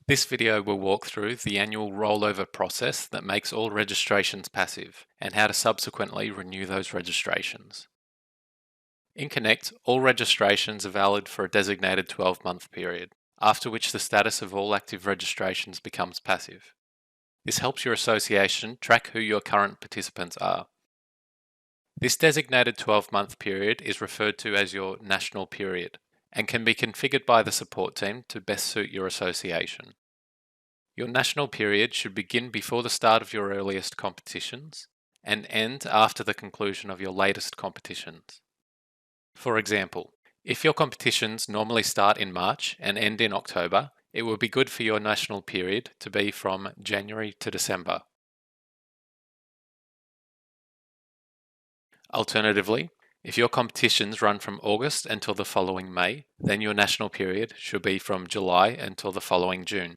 This video will walk through the annual rollover process that makes all registrations passive and how to subsequently renew those registrations. In Connect, all registrations are valid for a designated 12-month period, after which the status of all active registrations becomes passive. This helps your association track who your current participants are. This designated 12-month period is referred to as your national period and can be configured by the support team to best suit your association. Your national period should begin before the start of your earliest competitions and end after the conclusion of your latest competitions. For example, if your competitions normally start in March and end in October, it will be good for your national period to be from January to December. Alternatively, if your competitions run from August until the following May, then your national period should be from July until the following June.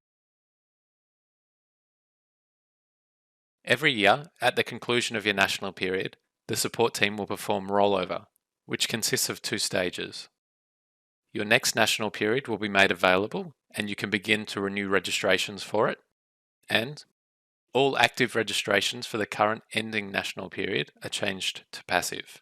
Every year, at the conclusion of your national period, the support team will perform rollover, which consists of 2 stages. Your next national period will be made available and you can begin to renew registrations for it, and all active registrations for the current ending national period are changed to passive.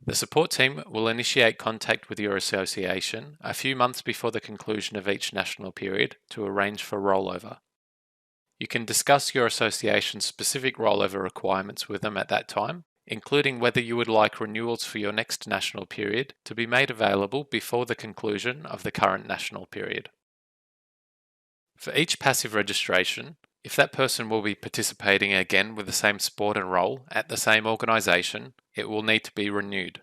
The support team will initiate contact with your association a few months before the conclusion of each national period to arrange for rollover. You can discuss your association's specific rollover requirements with them at that time, including whether you would like renewals for your next national period to be made available before the conclusion of the current national period. For each passive registration, if that person will be participating again with the same sport and role at the same organisation, it will need to be renewed.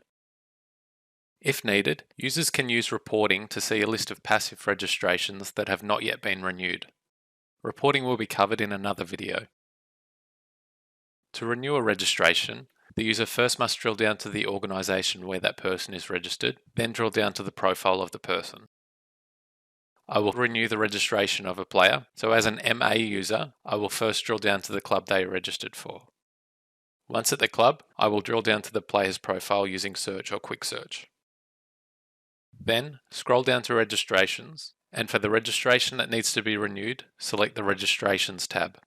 If needed, users can use reporting to see a list of passive registrations that have not yet been renewed. Reporting will be covered in another video. To renew a registration, the user first must drill down to the organisation where that person is registered, then drill down to the profile of the person. I will renew the registration of a player, so as an MA user, I will first drill down to the club they are registered for. Once at the club, I will drill down to the player's profile using search or quick search. Then, scroll down to registrations, and for the registration that needs to be renewed, select the Registrations tab.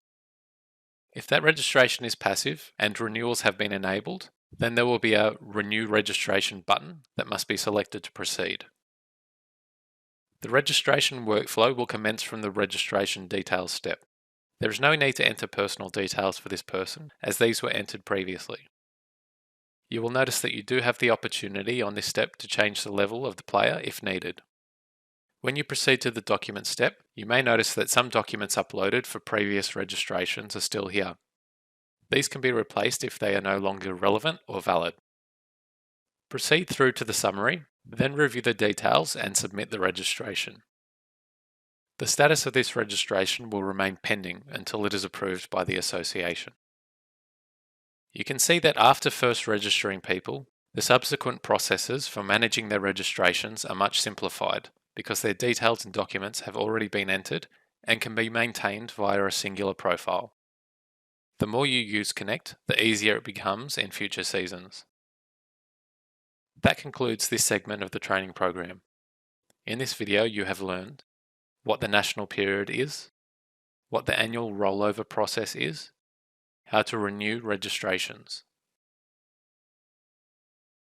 If that registration is passive and renewals have been enabled, then there will be a Renew Registration button that must be selected to proceed. The registration workflow will commence from the registration details step. There is no need to enter personal details for this person, as these were entered previously. You will notice that you do have the opportunity on this step to change the level of the player if needed. When you proceed to the document step, you may notice that some documents uploaded for previous registrations are still here. These can be replaced if they are no longer relevant or valid. Proceed through to the summary, then review the details and submit the registration. The status of this registration will remain pending until it is approved by the association. You can see that after first registering people, the subsequent processes for managing their registrations are much simplified because their details and documents have already been entered and can be maintained via a singular profile. The more you use Connect, the easier it becomes in future seasons. That concludes this segment of the training program. In this video, you have learned what the national period is, what the annual rollover process is, how to renew registrations,